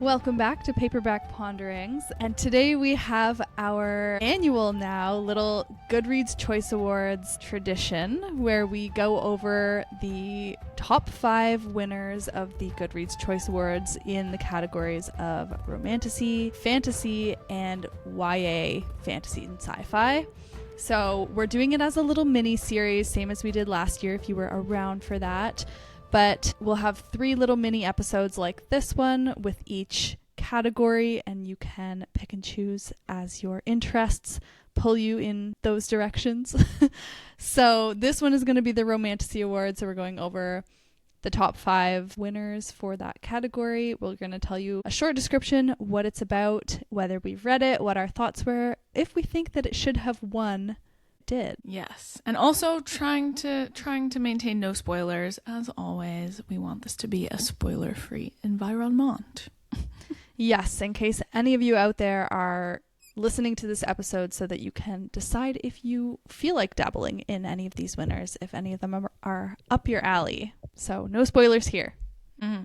Welcome back to Paperback Ponderings, and today we have our annual now little Goodreads Choice Awards tradition where we go over the top 5 winners of the Goodreads Choice Awards in the categories of Romantasy, Fantasy, and YA Fantasy and Sci-Fi. So we're doing it as a little mini series, same as we did last year if you were around for that. But we'll have 3 little mini episodes like this one with each category, and you can pick and choose as your interests pull you in those directions. So this one is going to be the Romantasy Awards. So we're going over the top 5 winners for that category. We're going to tell you a short description, what it's about, whether we've read it, what our thoughts were, if we think that it should have won. Did. Yes. And also trying to maintain no spoilers. As always, we want this to be a spoiler-free environment. Yes, in case any of you out there are listening to this episode so that you can decide if you feel like dabbling in any of these winners, if any of them are up your alley. So no spoilers here. Mm-hmm.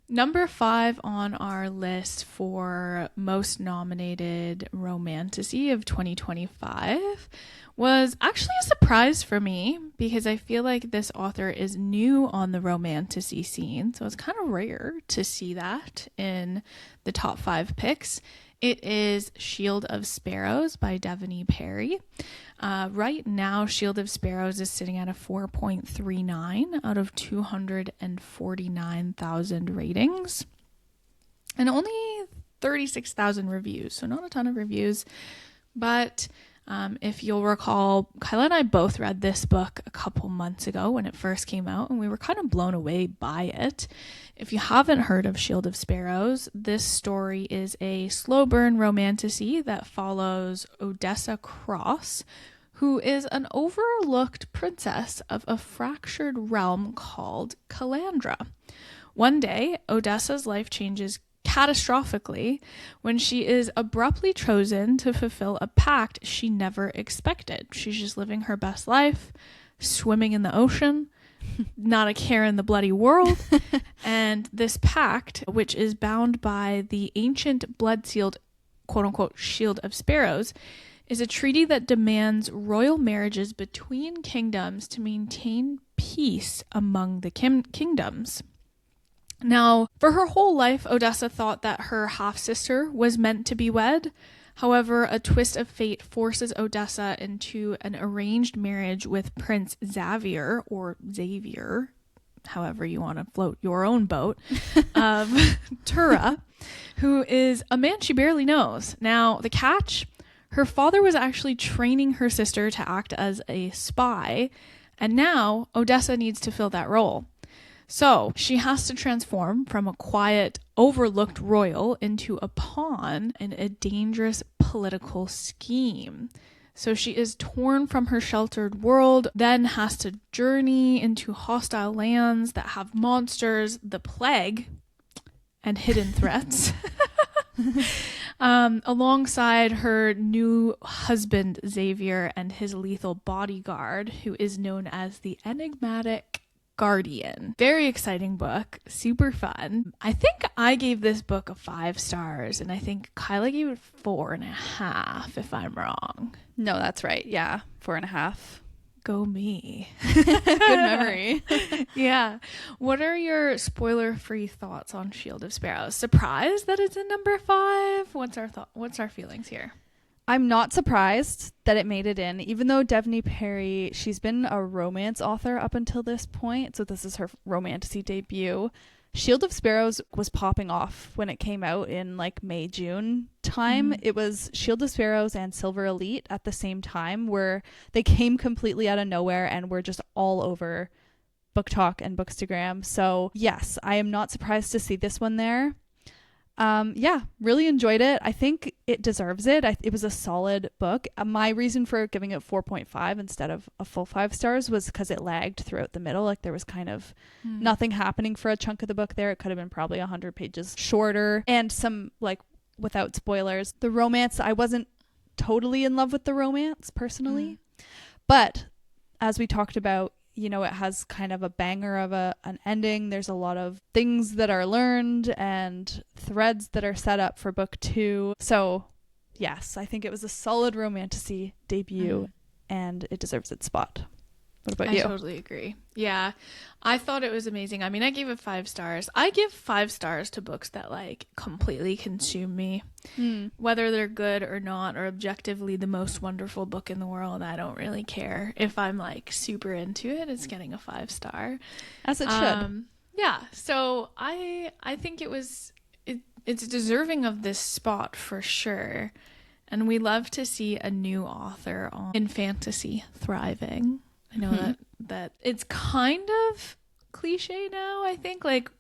Number 5 on our list for most nominated Romantasy of 2025 was actually a surprise for me because I feel like this author is new on the Romantasy scene. So it's kind of rare to see that in the top 5 picks. It is Shield of Sparrows by Devony Perry. Right now, Shield of Sparrows is sitting at a 4.39 out of 249,000 ratings. And only 36,000 reviews, so not a ton of reviews. But if you'll recall, Kyla and I both read this book a couple months ago when it first came out, and we were kind of blown away by it. If you haven't heard of Shield of Sparrows, this story is a slow burn romantasy that follows Odessa Cross, who is an overlooked princess of a fractured realm called Calandra. One day, Odessa's life changes catastrophically when she is abruptly chosen to fulfill a pact she never expected. She's just living her best life, swimming in the ocean, not a care in the bloody world. And this pact, which is bound by the ancient blood-sealed quote-unquote Shield of Sparrows, is a treaty that demands royal marriages between kingdoms to maintain peace among the kingdoms. Now, for her whole life, Odessa thought that her half-sister was meant to be wed. However, a twist of fate forces Odessa into an arranged marriage with Prince Xavier, or Xavier, however you want to float your own boat, of Tura, who is a man she barely knows. Now, the catch, her father was actually training her sister to act as a spy, and now Odessa needs to fill that role. So she has to transform from a quiet, overlooked royal into a pawn in a dangerous political scheme. So she is torn from her sheltered world, then has to journey into hostile lands that have monsters, the plague, and hidden threats. Alongside her new husband, Xavier, and his lethal bodyguard, who is known as the enigmatic Guardian. Very exciting book, super fun. I think I gave this book a 5 stars, and I think Kyla gave it 4.5 if I'm wrong. No, that's right. Yeah, 4.5. Go me. Good memory. Yeah. What are your spoiler-free thoughts on Shield of Sparrows? Surprised that it's in number 5? What's our feelings here? I'm not surprised that it made it in, even though Devony Perry, she's been a romance author up until this point, so this is her romantasy debut. Shield of Sparrows was popping off when it came out in like May, June time. Mm-hmm. It was Shield of Sparrows and Silver Elite at the same time, where they came completely out of nowhere and were just all over Book Talk and Bookstagram. So yes, I am not surprised to see this one there. Yeah, really enjoyed it. I think it deserves it. It was a solid book. My reason for giving it 4.5 instead of a full 5 stars was because it lagged throughout the middle. Like there was kind of nothing happening for a chunk of the book there. It could have been probably 100 pages shorter, and some, like, without spoilers, the romance, I wasn't totally in love with the romance personally, but as we talked about you know, it has kind of a banger of an ending. There's a lot of things that are learned and threads that are set up for book 2. So yes, I think it was a solid Romantasy debut and it deserves its spot. What about you? I totally agree. Yeah, I thought it was amazing. I mean, I gave it 5 stars. I give 5 stars to books that like completely consume me. Whether they're good or not, or objectively the most wonderful book in the world, I don't really care. If I'm like super into it, it's getting a 5 star. As it should. Yeah, so I think it's deserving of this spot for sure. And we love to see a new author in fantasy thriving. I know that it's kind of cliche now, I think, like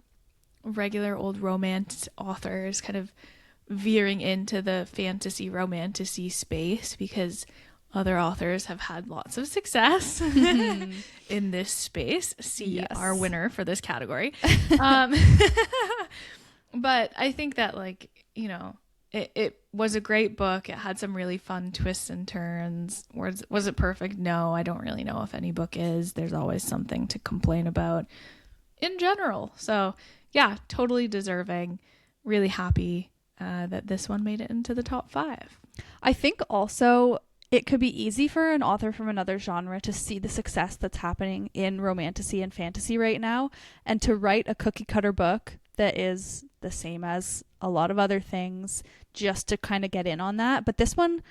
regular old romance authors kind of veering into the fantasy romantasy space because other authors have had lots of success in this space. See our winner for this category. But I think that, like, you know, it was a great book. It had some really fun twists and turns. Was it perfect? No, I don't really know if any book is. There's always something to complain about in general. So yeah, totally deserving. Really happy that this one made it into the top 5. I think also it could be easy for an author from another genre to see the success that's happening in romantasy and fantasy right now and to write a cookie cutter book that is the same as a lot of other things just to kind of get in on that. But this one,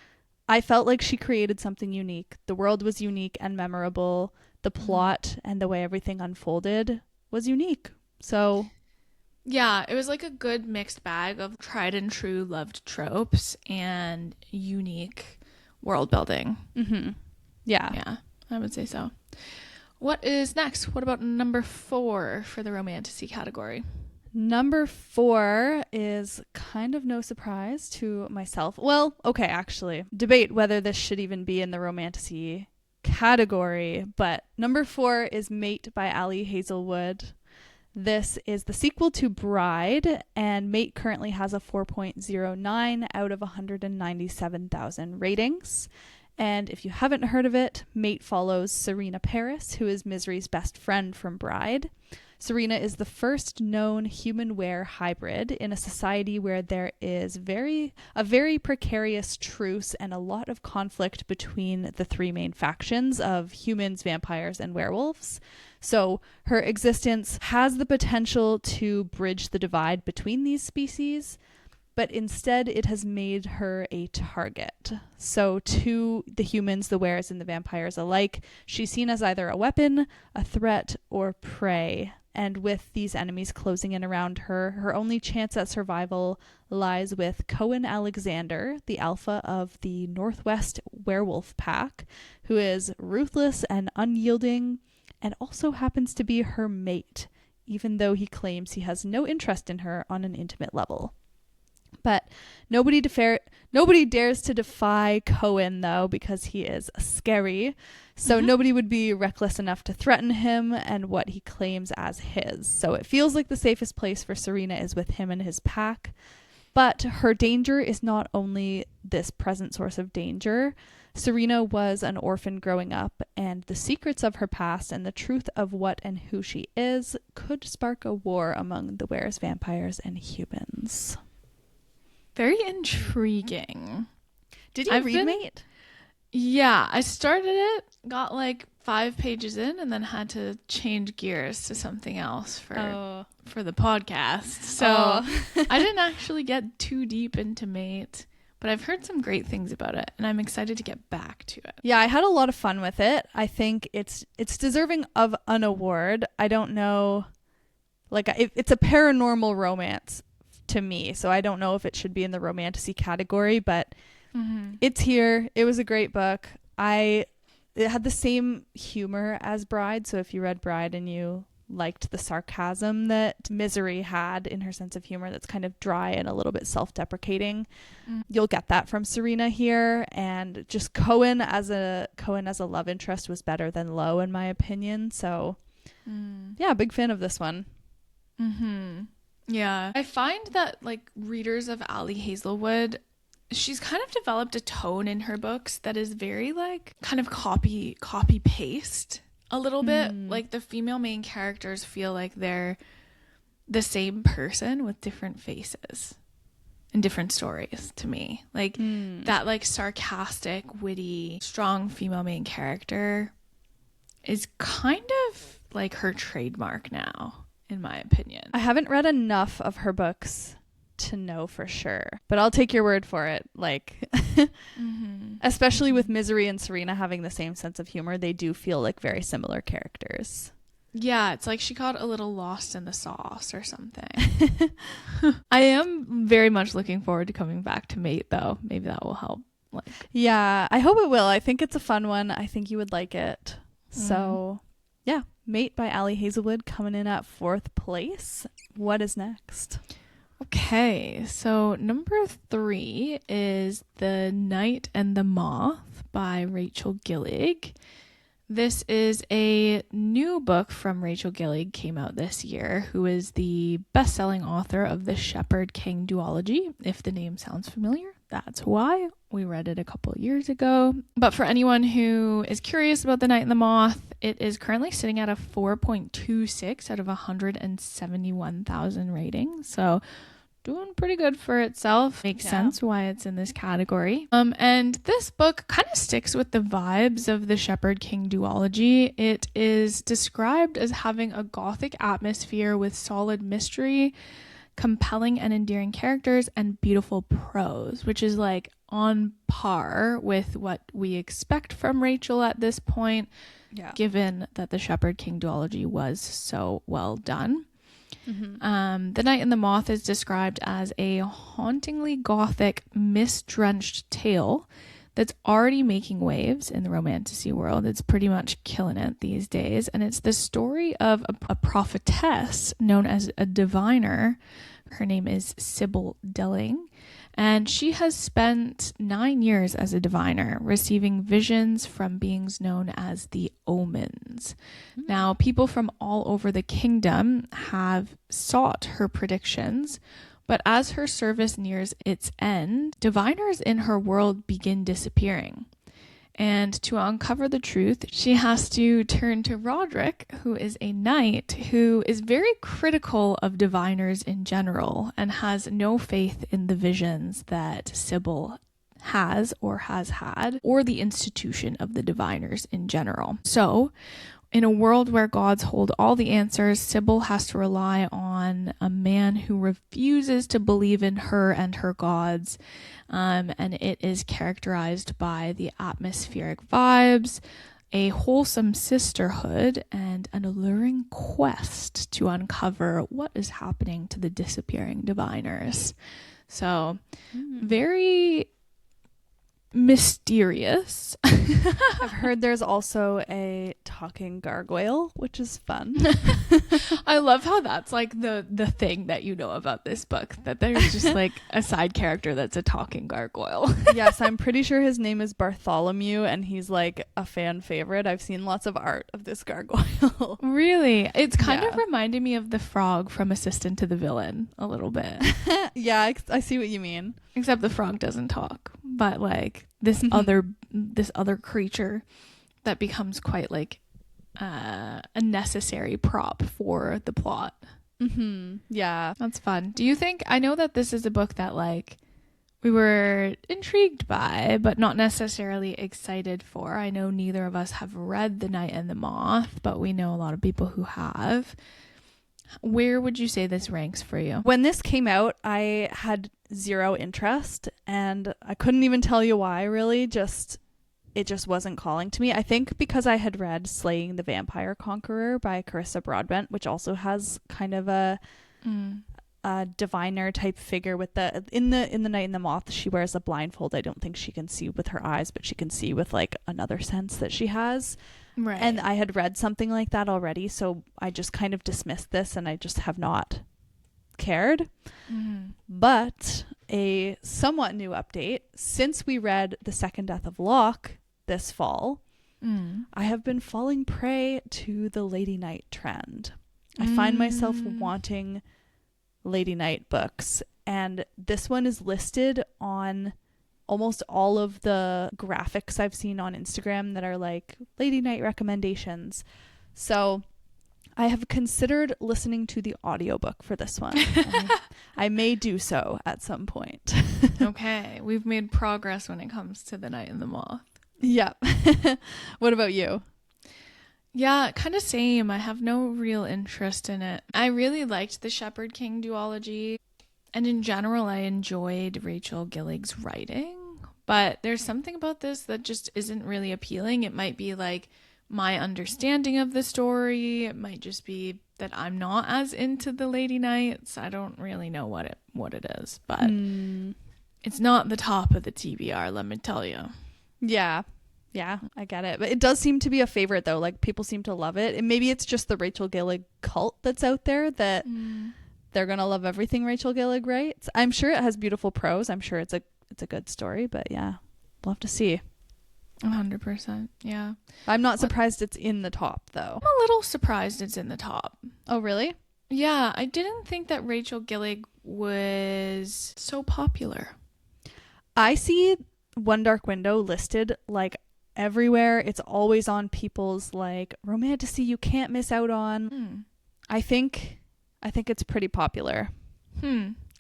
I felt like she created something unique. The world was unique and memorable. The plot and the way everything unfolded was unique. So yeah, it was like a good mixed bag of tried and true loved tropes and unique world building. Yeah, I would say so. What is next? What about number 4 for the Romantasy category? Number 4 is kind of no surprise to myself. Well, okay, actually, debate whether this should even be in the Romantasy category, but number 4 is Mate by Ali Hazelwood. This is the sequel to Bride, and Mate currently has a 4.09 out of 197,000 ratings. And if you haven't heard of it, Mate follows Serena Paris, who is Misery's best friend from Bride. Serena is the first known human-were hybrid in a society where there is a very precarious truce and a lot of conflict between the 3 main factions of humans, vampires, and werewolves. So her existence has the potential to bridge the divide between these species, but instead it has made her a target. So to the humans, the weres, and the vampires alike, she's seen as either a weapon, a threat, or prey. And with these enemies closing in around her, her only chance at survival lies with Cohen Alexander, the alpha of the Northwest Werewolf Pack, who is ruthless and unyielding, and also happens to be her mate, even though he claims he has no interest in her on an intimate level. But nobody dares to defy Cohen, though, because he is scary. So nobody would be reckless enough to threaten him and what he claims as his. So it feels like the safest place for Serena is with him and his pack. But her danger is not only this present source of danger. Serena was an orphan growing up, and the secrets of her past and the truth of what and who she is could spark a war among the weres, vampires, and humans. Very intriguing. Did you read Mate? Yeah, I started it, got like 5 pages in, and then had to change gears to something else for the podcast. So I didn't actually get too deep into Mate, but I've heard some great things about it, and I'm excited to get back to it. Yeah, I had a lot of fun with it. I think it's deserving of an award. I don't know, like it's a paranormal romance to me, so I don't know if it should be in the Romantasy category, but it's here. It was a great book. It had the same humor as Bride, so if you read Bride and you liked the sarcasm that Misery had in her sense of humor, that's kind of dry and a little bit self-deprecating, you'll get that from Serena here. And just Cohen as a love interest was better than Lowe, in my opinion. So yeah, big fan of this one. Yeah, I find that like readers of Ali Hazelwood, she's kind of developed a tone in her books that is very like kind of copy paste. a little bit. Like the female main characters feel like they're the same person with different faces and different stories to me. Like that like sarcastic, witty, strong female main character is kind of like her trademark now, in my opinion. I haven't read enough of her books to know for sure, but I'll take your word for it. Like, especially with Misery and Serena having the same sense of humor, they do feel like very similar characters. Yeah, it's like she got a little lost in the sauce or something. I am very much looking forward to coming back to Mate, though. Maybe that will help. Like, yeah, I hope it will. I think it's a fun one. I think you would like it. So, yeah, Mate by Ali Hazelwood coming in at 4th place. What is next? Okay, so number 3 is The Night and the Moth by Rachel Gillig. This is a new book from Rachel Gillig, came out this year, who is the best-selling author of the Shepherd King duology. If the name sounds familiar, that's why. We read it a couple years ago. But for anyone who is curious about The Night and the Moth, it is currently sitting at a 4.26 out of 171,000 ratings. So doing pretty good for itself. Makes sense why it's in this category. And this book kind of sticks with the vibes of the Shepherd King duology. It is described as having a gothic atmosphere with solid mystery, compelling and endearing characters, and beautiful prose, which is like on par with what we expect from Rachel at this point, given that the Shepherd King duology was so well done. The Night and the Moth is described as a hauntingly gothic, mist-drenched tale that's already making waves in the Romantasy world. It's pretty much killing it these days. And it's the story of a prophetess known as a diviner. Her name is Sybil Delling. And she has spent 9 years as a diviner, receiving visions from beings known as the Omens. Now, people from all over the kingdom have sought her predictions, but as her service nears its end, diviners in her world begin disappearing. And to uncover the truth, she has to turn to Roderick, who is a knight who is very critical of diviners in general and has no faith in the visions that Sybil has or has had, or the institution of the diviners in general. So, in a world where gods hold all the answers, Sybil has to rely on a man who refuses to believe in her and her gods. And it is characterized by the atmospheric vibes, a wholesome sisterhood, and an alluring quest to uncover what is happening to the disappearing diviners. So, very mysterious. I've heard there's also a talking gargoyle, which is fun. I love how that's like the thing that you know about this book, that there's just like a side character that's a talking gargoyle. Yes, I'm pretty sure his name is Bartholomew, and he's like a fan favorite. I've seen lots of art of this gargoyle. Really? It's kind of reminded me of the frog from Assistant to the Villain a little bit. Yeah, I see what you mean. Except the frog doesn't talk, but like this other creature that becomes quite like a necessary prop for the plot. Yeah, that's fun. Do you think, I know that this is a book that like we were intrigued by but not necessarily excited for. I know neither of us have read The Night and the Moth, but we know a lot of people who have. Where would you say this ranks for you? When this came out, I had zero interest, and I couldn't even tell you why, really. It just wasn't calling to me. I think because I had read Slaying the Vampire Conqueror by Carissa Broadbent, which also has kind of a diviner type figure with in the Night and the Moth, she wears a blindfold. I don't think she can see with her eyes, but she can see with like another sense that she has. Right. And I had read something like that already, so I just kind of dismissed this, and I just have not cared. But a somewhat new update, since we read The Second Death of Locke this fall, I have been falling prey to the Lady Night trend. I find myself wanting Lady Night books, and this one is listed on almost all of the graphics I've seen on Instagram that are like lady night recommendations. So I have considered listening to the audiobook for this one. I may do so at some point. Okay, we've made progress when it comes to The Night and the Moth. Yeah. What about you? Yeah, kind of same. I have no real interest in it. I really liked the Shepherd King duology. And in general, I enjoyed Rachel Gillig's writing. But there's something about this that just isn't really appealing. It might be like my understanding of the story. It might just be that I'm not as into the Lady Knights. I don't really know what it is. But it's not the top of the TBR, let me tell you. Yeah. Yeah, I get it. But it does seem to be a favorite, though. Like, people seem to love it. And maybe it's just the Rachel Gillig cult that's out there that they're going to love everything Rachel Gillig writes. I'm sure it has beautiful prose. I'm sure it's a good story. But yeah, we'll have to see. 100%. Yeah. I'm not surprised it's in the top, though. I'm a little surprised it's in the top. Oh, really? Yeah, I didn't think that Rachel Gillig was so popular. I see One Dark Window listed like everywhere. It's always on people's like Romantasy you can't miss out on. I think it's pretty popular.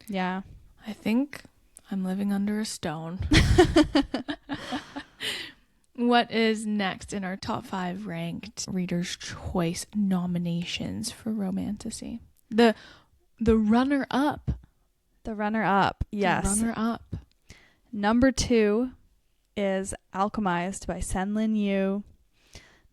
Yeah. I think I'm living under a stone. What is next in our top 5 ranked Reader's Choice nominations for Romantasy? The runner-up. The runner-up. Yes. The runner-up. Number 2 is Alchemised by Senlin Yu.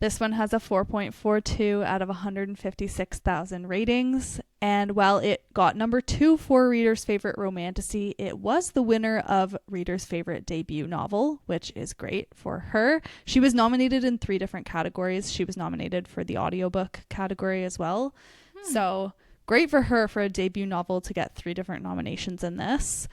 This one has a 4.42 out of 156,000 ratings. And while it got number 2 for Reader's Favorite Romantasy, it was the winner of Reader's Favorite Debut Novel, which is great for her. She was nominated in 3 different categories. She was nominated for the audiobook category as well. So great for her for a debut novel to get 3 different nominations in this.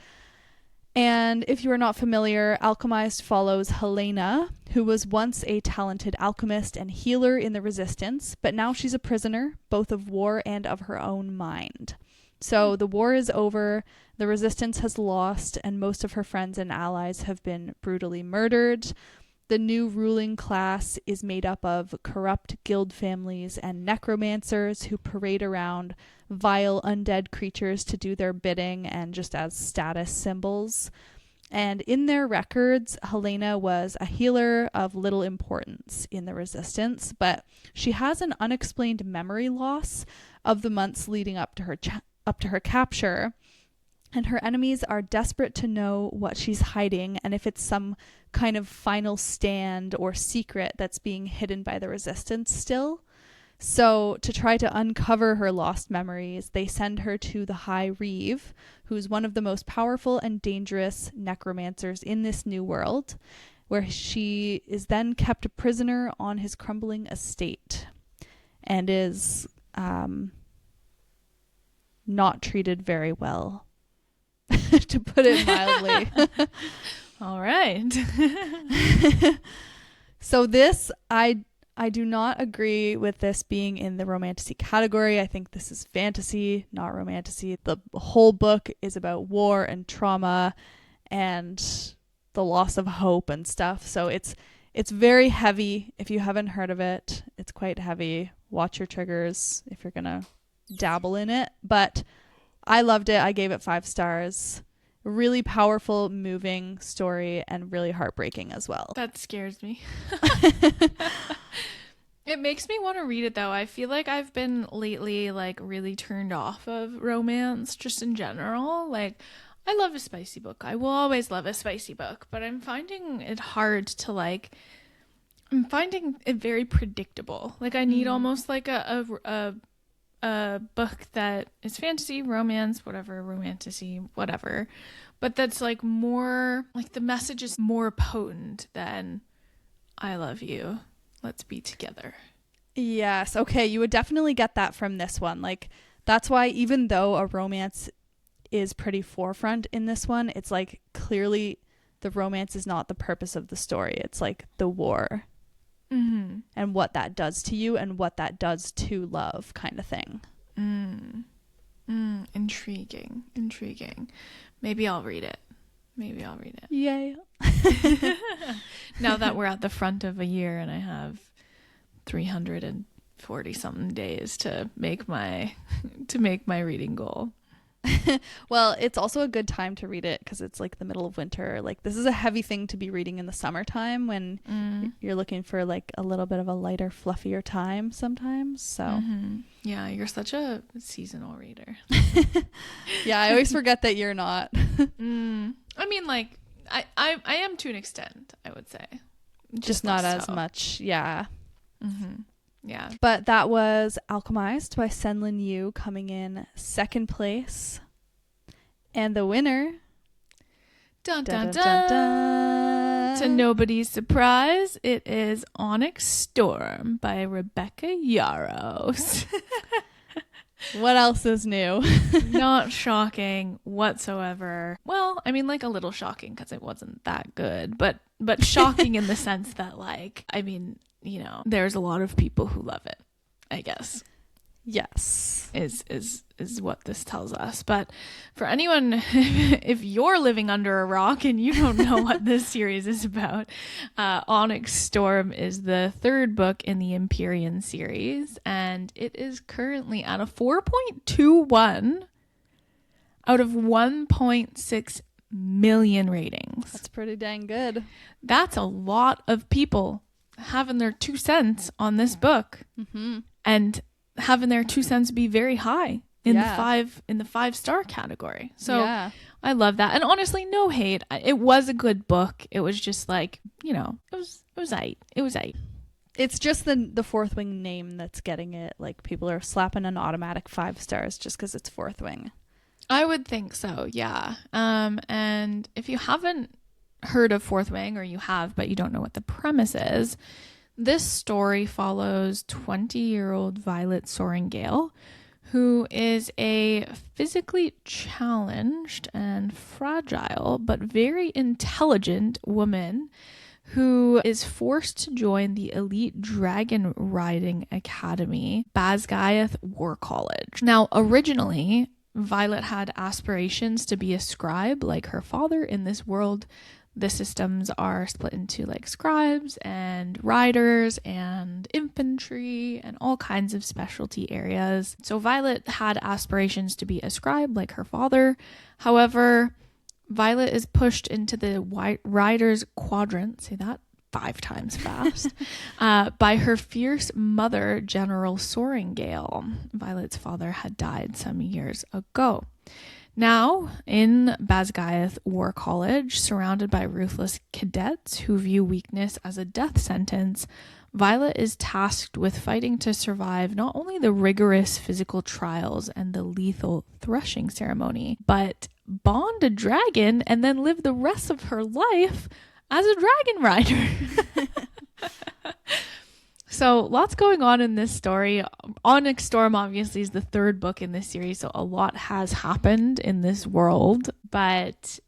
And if you are not familiar, Alchemized follows Helena, who was once a talented alchemist and healer in the Resistance, but now she's a prisoner, both of war and of her own mind. So the war is over, the Resistance has lost, and most of her friends and allies have been brutally murdered. The new ruling class is made up of corrupt guild families and necromancers who parade around vile undead creatures to do their bidding and just as status symbols. And in their records, Helena was a healer of little importance in the Resistance, but she has an unexplained memory loss of the months leading up to her capture. And her enemies are desperate to know what she's hiding and if it's some kind of final stand or secret that's being hidden by the Resistance still. So to try to uncover her lost memories, they send her to the High Reeve, who's one of the most powerful and dangerous necromancers in this new world, where she is then kept a prisoner on his crumbling estate and is not treated very well. To put it mildly. All right. So this, I do not agree with this being in the Romantasy category. I think this is fantasy, not Romantasy. The whole book is about war and trauma and the loss of hope and stuff. So it's very heavy. If you haven't heard of it, it's quite heavy. Watch your triggers if you're going to dabble in it. But I loved it. I gave it 5 stars. Really powerful, moving story and really heartbreaking as well. That scares me. It makes me want to read it though. I feel like I've been lately like really turned off of romance just in general. Like I love a spicy book. I will always love a spicy book, but I'm finding it hard to like, I'm finding it very predictable. Like I need almost like a book that is fantasy, romance, whatever, romantasy, whatever, but that's like more like the message is more potent than I love you, let's be together. Yes. Okay. You would definitely get that from this one. Like that's why even though a romance is pretty forefront in this one, it's like clearly the romance is not the purpose of the story. It's like the war. And what that does to you and what that does to love kind of thing. Intriguing. Maybe I'll read it. Maybe I'll read it. Yay. Now that we're at the front of a year and I have 340 something days to make my reading goal. Well, it's also a good time to read it because it's like the middle of winter. Like this is a heavy thing to be reading in the summertime when you're looking for like a little bit of a lighter, fluffier time sometimes. So yeah, you're such a seasonal reader. Yeah, I always forget that you're not. I mean, like I am to an extent, I would say. Just not as much. Yeah. Yeah. But that was Alchemised by Senlin Yu coming in second place. And the winner... Dun, dun, dun, dun. To nobody's surprise, it is Onyx Storm by Rebecca Yarros. What else is new? Not shocking whatsoever. Well, I mean, like a little shocking because it wasn't that good, but shocking in the sense that, like, I mean, you know, there's a lot of people who love it, I guess. Yes. Is what this tells us. But for anyone, if you're living under a rock and you don't know what this series is about, Onyx Storm is the third book in the Empyrean series, and it is currently at a 4.21 out of 1.6 million ratings. That's pretty dang good. That's a lot of people having their 2 cents on this book. And having their 2 cents be very high in the 5-star category. So I love that. And honestly, no hate. It was a good book. It was just like, you know, it was aight. It was aight. It's just the Fourth Wing name that's getting it. Like people are slapping an automatic 5 stars just because it's Fourth Wing. I would think so. Yeah. And if you haven't heard of Fourth Wing, or you have, but you don't know what the premise is, this story follows 20-year-old Violet Sorrengail, who is a physically challenged and fragile but very intelligent woman who is forced to join the elite dragon riding academy, Basgiath War College. Now, originally, Violet had aspirations to be a scribe like her father. In this world, the systems are split into like scribes and riders and infantry and all kinds of specialty areas. So Violet had aspirations to be a scribe like her father. However, Violet is pushed into the riders quadrant, say that 5 times fast, by her fierce mother, General Sorrengail. Violet's father had died some years ago. Now, in Basgiath War College, surrounded by ruthless cadets who view weakness as a death sentence, Violet is tasked with fighting to survive not only the rigorous physical trials and the lethal threshing ceremony, but bond a dragon and then live the rest of her life as a dragon rider. So lots going on in this story. Onyx Storm obviously is the third book in this series, so a lot has happened in this world, but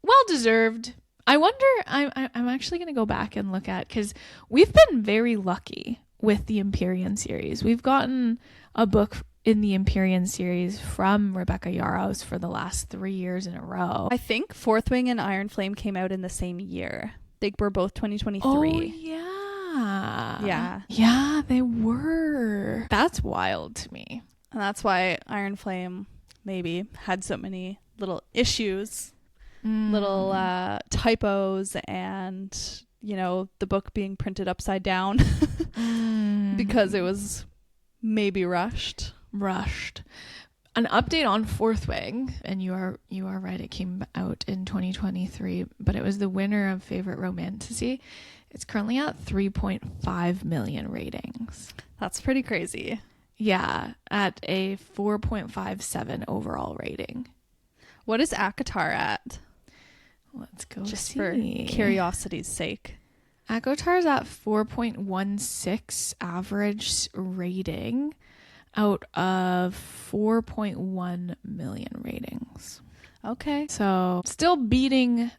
well deserved. I wonder, I'm actually going to go back and look at, because we've been very lucky with the Empyrean series. We've gotten a book in the Empyrean series from Rebecca Yarros for the last 3 years in a row. I think Fourth Wing and Iron Flame came out in the same year. They were both 2023. Oh, yeah. Yeah, they were. That's wild to me. And that's why Iron Flame maybe had so many little issues, little typos, and, you know, the book being printed upside down because it was maybe rushed. An update on Fourth Wing, and you are right, it came out in 2023, but it was the winner of Favorite Romantasy. It's currently at 3.5 million ratings. That's pretty crazy. Yeah, at a 4.57 overall rating. What is ACOTAR at? Let's go just see. For curiosity's sake. ACOTAR's at 4.16 average rating out of 4.1 million ratings. Okay. So still beating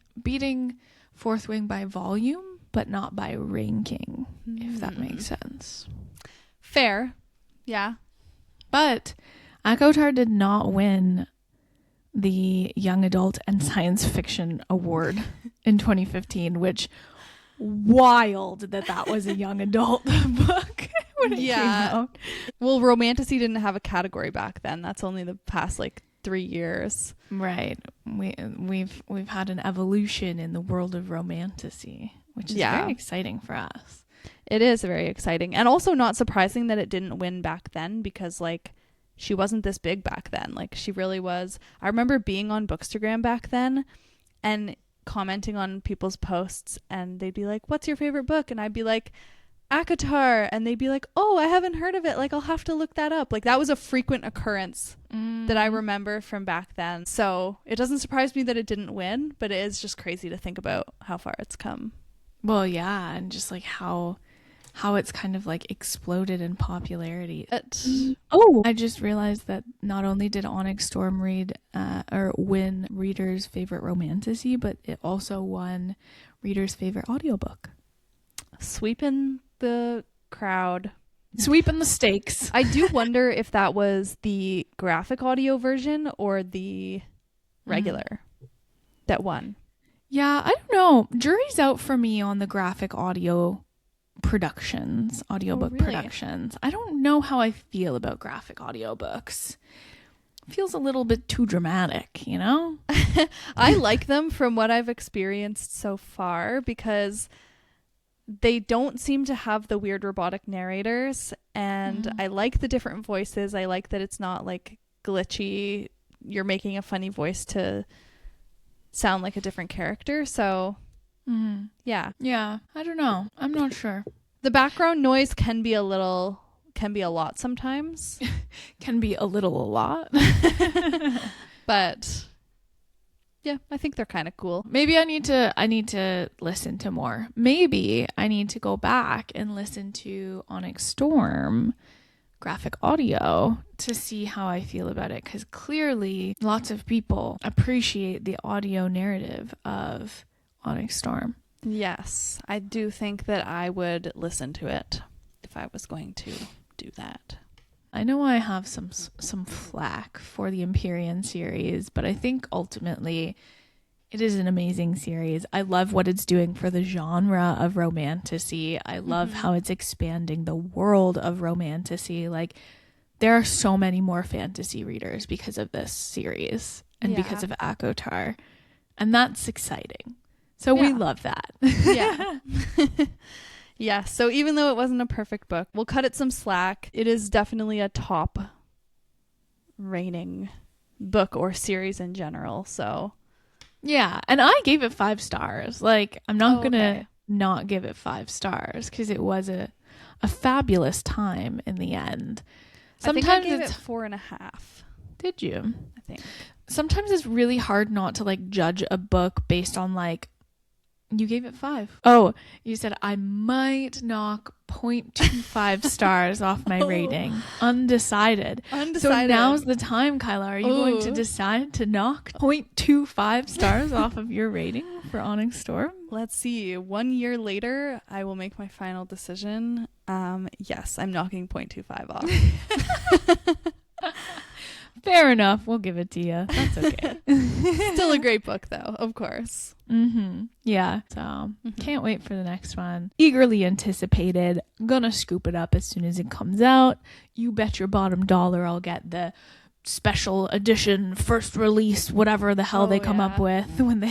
Fourth Wing by volume, but not by ranking, if that makes sense. Fair. Yeah. But ACOTAR did not win the Young Adult and Science Fiction Award in 2015, which wild that was a young adult book when it came out. Well, Romantasy didn't have a category back then. That's only the past like 3 years. Right. We've had an evolution in the world of Romantasy, which is very exciting for us. It is very exciting, and also not surprising that it didn't win back then, because like she wasn't this big back then. Like she really was. I remember being on Bookstagram back then and commenting on people's posts, and they'd be like, "What's your favorite book?" And I'd be like, "ACOTAR," and they'd be like, "Oh, I haven't heard of it. Like I'll have to look that up." Like that was a frequent occurrence that I remember from back then. So it doesn't surprise me that it didn't win, but it is just crazy to think about how far it's come. Well, yeah, and just like how it's kind of like exploded in popularity. I just realized that not only did Onyx Storm win readers' favorite Romantasy, but it also won readers' favorite audiobook. Sweeping the crowd. Sweeping the stakes. I do wonder if that was the graphic audio version or the regular that won. Yeah, I don't know. Jury's out for me on the graphic audio productions, audiobook productions. I don't know how I feel about graphic audiobooks. Feels a little bit too dramatic, you know? I like them from what I've experienced so far, because they don't seem to have the weird robotic narrators, and I like the different voices. I like that it's not like glitchy. You're making a funny voice to sound like a different character. So yeah, I don't know, I'm not sure. The background noise can be a lot sometimes. Can be a lot. But yeah, I think they're kind of cool. Maybe I need to listen to more. Maybe I need to go back and listen to Onyx Storm graphic audio to see how I feel about it, because clearly lots of people appreciate the audio narrative of Onyx Storm. Yes, I do think that I would listen to it if I was going to do that. I know I have some flack for the Empyrean series, but I think ultimately it is an amazing series. I love what it's doing for the genre of Romantasy. I love how it's expanding the world of Romantasy. Like, there are so many more fantasy readers because of this series and because of ACOTAR. And that's exciting. So we love that. Yeah. Yeah. So even though it wasn't a perfect book, we'll cut it some slack. It is definitely a top reigning book or series in general. So yeah. And I gave it 5 stars. Like, I'm not going to not give it 5 stars, because it was a fabulous time in the end. Sometimes I gave it 4.5. Did you? I think. Sometimes it's really hard not to like judge a book based on like, you gave it 5. Oh, you said I might knock 0.25 stars off my rating. Undecided. So now's the time, Kyla. Are you going to decide to knock 0.25 stars off of your rating for Onyx Storm? Let's see. 1 year later, I will make my final decision. Yes, I'm knocking 0.25 off. Fair enough. We'll give it to you. That's okay. Still a great book, though, of course. Yeah. So can't wait for the next one. Eagerly anticipated. Gonna scoop it up as soon as it comes out. You bet your bottom dollar I'll get the special edition, first release, whatever the hell they come up with when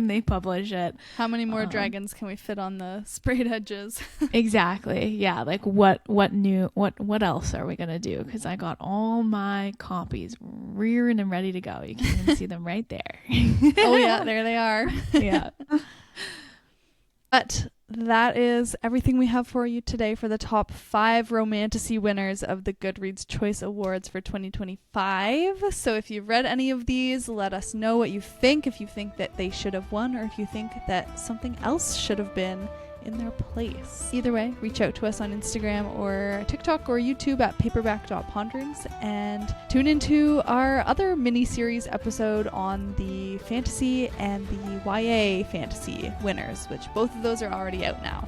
they publish it. How many more dragons can we fit on the sprayed edges? Exactly. Yeah. Like what else are we gonna do? Because I got all my copies rearing and ready to go. You can even see them right there. Oh yeah, there they are. Yeah. But that is everything we have for you today for the top 5 Romantasy winners of the Goodreads Choice Awards for 2025. So if you've read any of these, let us know what you think. If you think that they should have won, or if you think that something else should have been in their place. Either way, reach out to us on Instagram or TikTok or YouTube at paperback.ponderings, and tune into our other mini-series episode on the fantasy and the YA fantasy winners, which both of those are already out now.